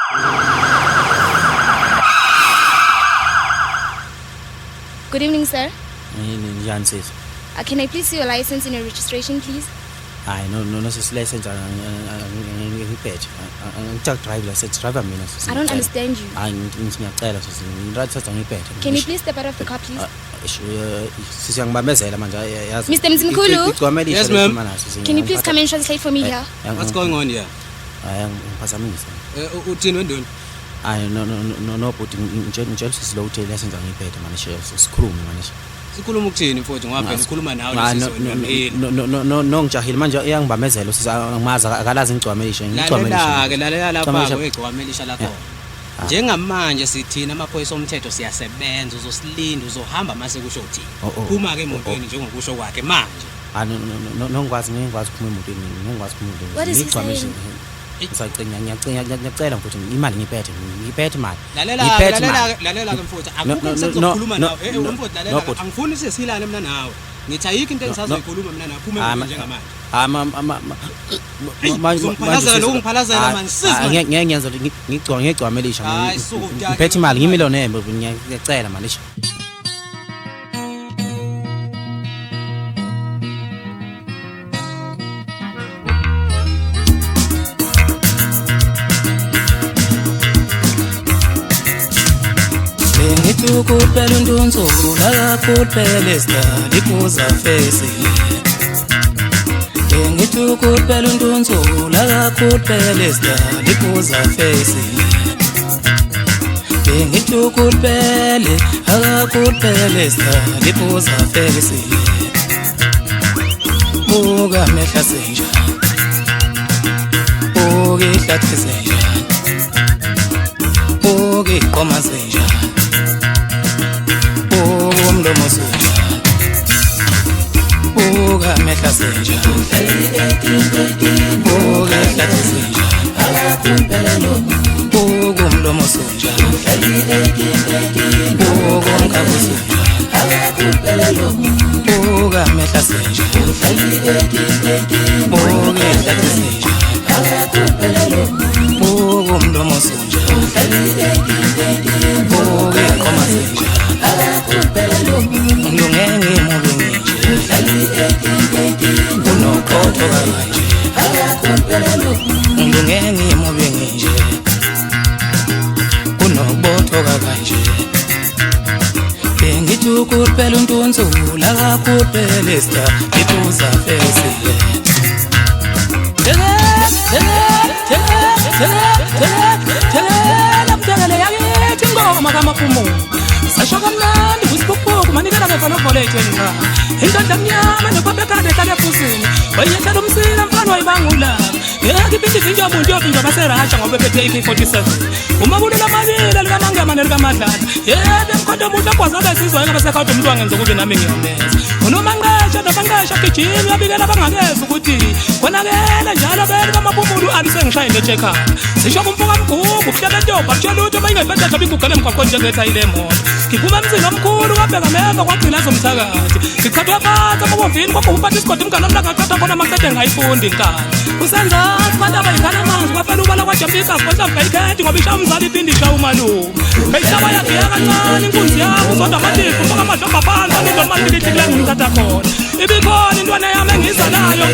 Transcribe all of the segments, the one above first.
Good evening, sir. Njani sis? Can I please see your license and your registration, please? Hayi no sis license ngiphethe. Ngicela drive license driver mina sis. I don't understand you. Hayi ngiyacela sis ngithatha ngiphethe. Can you please step out of the car, please? Sisiyangibambezela manje yazi. Mr. Mzimkhulu? Yes, ma'am. Can you please come and translate for me here? What's going on here? Hayi ngiphazamisa. Uthini wendoni? Hayi no but ngitshela sisi lo hotel license ngiphethe manje sikhulume manje. Sikhuluma ukuthini mfowethu ngoba phela sikhuluma nawe no ngijahile manje iyangibamezela sizazimazi akalazi ingcwamelisha lalela lapha kwegcwamelisha lakho njengamanje sithina amaphoyisa omthetho siyasebenza uzosilinda uzohamba mase kusho uthini phuma ke emontweni njengokusho kwakhe manje ngikwazi ukuphuma emotweni ngikwazi ngiyacela mfowethu imali ngiphethe mali lalela ke mfowethu akukho sizokhuluma nawe mfowethu lalela angifuni sisilane mina nawe ngithi ayikho into engisazoyikhuluma mina nawe phuma njengamanje ngiphalazela manje sisi ngeke ngiyenza ngigcwamelisha ngiphethe imali ngimillionaire ngiyacela manje Kuphela undunzulu la kuphela isidali kuza face ngithi kuphela undunzulu la kuphela isidali kuza face ngithi kuphela akakuphela isidali kuza face buka mehla senja buka ihlathi senja buka iqoma senja umlomo senja buka mehla senja buka ihlathi senja buka umlomo senja buka umkhabu senja buka mehla senja buka ihlathi senja buka umlomo senja buka iqoma senja Ngingenge mubi nje unoqotho kanje ngingenge mubi nje unobotho kanje bengithi ukuphela untunzula kakuphela esta ibuza face Tele yakithi ngoma kamaphumo Sasho kamnandi kusiphuphuku manikela ngefana volete nqa Indoda mnyama nokubekade hlale efusini Bayethela umsila mfana wayibangula Ngeke iphinde into yomuntu yophinda baserasha ngoba bephethe AK47 Uma kulela mabili likamangema nelikamadlala Yebe mkhonto umuntu akwazi abezizwa engabasekhawuthi umuntu wangenza ukuthi nami ngiyameza Unomanqesha nabanqesha gijima yabikela bangakeza ukuthi konakela njalo bele kamabumulu alisengishaye ngechecker Sisho kumfuka mgugu kuhlala ntombi akutshela ukuthi bayingayiphethe nje igugele emgwaqweni njengetayile moto Ngiphuma emzini omkhulu kwabheka meva kwagcina zomthakathi Ngichatha phansi amabovini kwakuphatha isigodi umngane omlakaqatha khona amaqede ngayifundi inkani Usenzazi bantu abayikhala amanzi kwafela ubala kwajambika kodwa ngayikhethi ngoba isha umzali iphinde isha umalume Beyishaba yagiya kancane inkunzi yabo uzodwa amatifu mpaka amadlomba phansi anido malikithi kule ngimthatha khona Ibikhona intwana yami engizalayo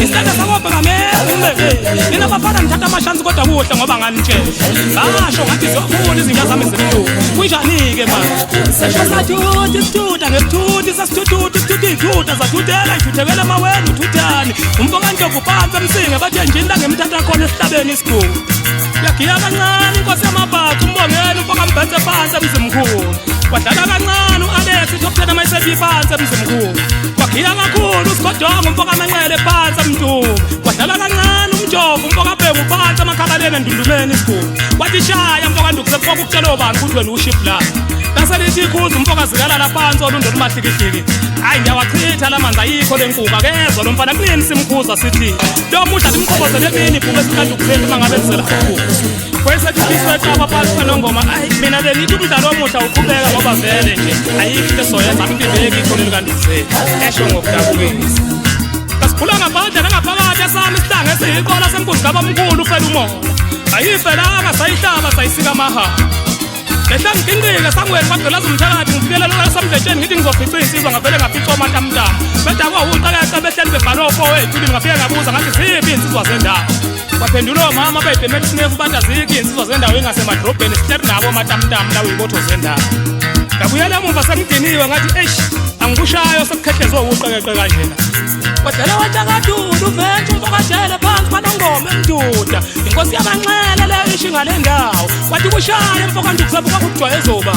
Isithatha sakobheka meva umbeke Nina bafana ngithatha amashansi kodwa kuhle ngoba nganitshela Ngasho ngathi ziyofuna izinja zami zimlungu Kunjani-ke manje Sesho sathuthi isithuta ngesithuthi sasithuthuthi isithuthi iy'thutha sathuthela ithudekela amaweni uthuthani Umfoka Ndlovu phansi emsinge bathe nje intange emthatha khona esihlabeni isiguli Yagiya kancane inkosi yamabhaca umbongela umfoka mbhethe phansi emzimkhulu Wadlala kancane u-Alex i-top 10 amayisethi phansi emzimkhulu Wagiya kakhulu usigodongo umfoka amenqele phansi emntumu Wadlala kancane umjovo umfoka abheka phansi amakhabaleni endundumeni isiguli Wathi shaya umfoka Ndukuse mfoka ukutshela obani ukuthi wena uship la Naselithi ikhuza umfoka zikalala phansi olundo lumahlikihliki Hayi ngiyawachitha lamanzi ayikho lenkuka kezwa lo mfana kunini simkhuza sithi lo muhla limqhobozele emini ibhuku esikandukuseni mangabe nizela kakhulu Kwese thiswe xaba phansi kwenongoma hayi mina bengithi umdlalo omuhla uqhubeka ngoba vele nje ayikho into soyenza into ibeke ikhona likandukuseni esho ngokudabukisa Kasiphula ngaphandle nangaphakathi esami isihlanga esiyiqola senkunzi kabamkhulu ufela umoya Ayifelanga sayihlaba sayisika maha. Lehla ngidingile sangweni kwadolaza umthakathi ngifikela lo lasamdletsheni ngithi ngizofica insizwa ngavele ngafica omatamta. Beda kwawuqaka behleli bebhalo ofowethu ngifike ngabuza ngathi ziphi insizwa zendawo. Baphendula mama beyidemela isinefu bathi azikho insizwa zendawo engasemadrobheni sihleli nabo omatamtam la uyibotho zendawo. Ngabuyela emuva sengidiniwe ngathi eish angikushayo sekukhehlezwe ukuqeqeqe kanjena. Kodwa wathakadudu uventhe umfokadele phansi banongoma emduda. Inkosi yabanxele le ishi ngale ndawo. Wathi kushaya emfokanduku sabuka kujwayezoba.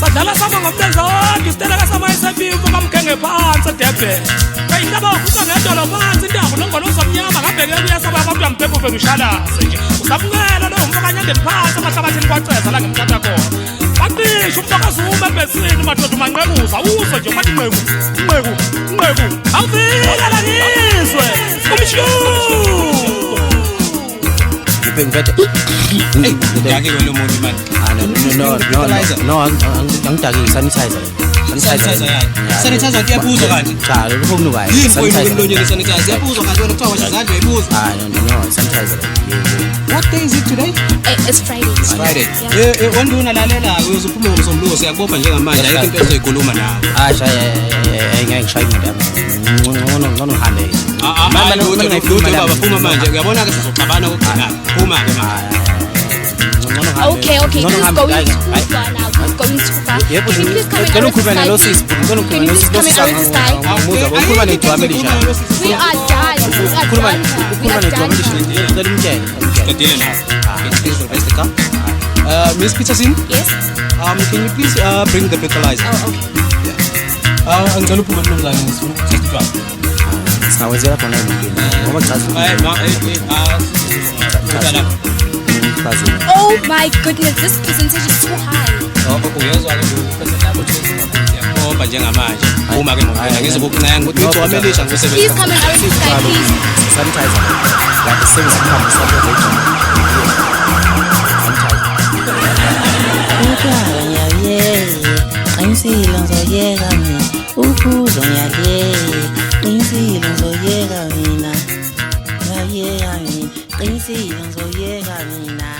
Sadlala sama ngomlenze wodwa isiteleka sama esepimfo kamkhenge phansi eDurban. Kayintaba ufuqa ngedolo phansi intambo nongolo somnyama ngabheke kuyasaba abantu amphepho vele ushalaze nje. Usabungela lo umfokanyandeni phansi amahlabathini kwaceza la ngemthatha khona. Baqisha umfokazuma ebhesini madoda manqekuza uzo nje bathi nqeku. Awufika la ngizwe. Umshu. Ngibengiphethe. Ngiyake lo muntu manje. No, angidaki sanitizer. Sanitizer kuyabuzwa kanti. Cha, lokho kunukayo. Sanitizer. Sanitizer yabuzwa kanti wena kuthiwa washa izandla uyibuza. No, sanitizer. What day is it today? It's Friday. It's Friday. Wanduna lalela uyozuphuma ngomsombuluko siyakubopha njengamanje ayikho into ezoyikhuluma nawe. Sha ngeke ngishaya ngidama. Ngono ngihambe. Manje baba phuma manje uyabona ke sizoxabana kokugcina. Phuma ke manje. Okay, this is going too far now. This is going too far. Can you please come and arrest this guy? Can you please come and arrest this guy? We are done. We are done. Miss Peterson? Yes? Can you please bring the breathalyzer? Oh, okay. Yeah. Angicela uphume mnumzane ngifuna ukuthetha. Singawenzela khona emntwini. Ngoba chaza. Oh my goodness, this percentage is too high. Uyezwa ke ngoba njengamanje uma ke ngomphela ngizokuncaya ukuthi wabelisha ngosebenza. Please come and arrest this guy, please. Sanitizer. Like service company sanitizer. Qinisile ngizoyeka mina ukuzwa ngiyakeye qinisile ngizoyeka mina ngiyakeka mina qinisile ngizoyeka mina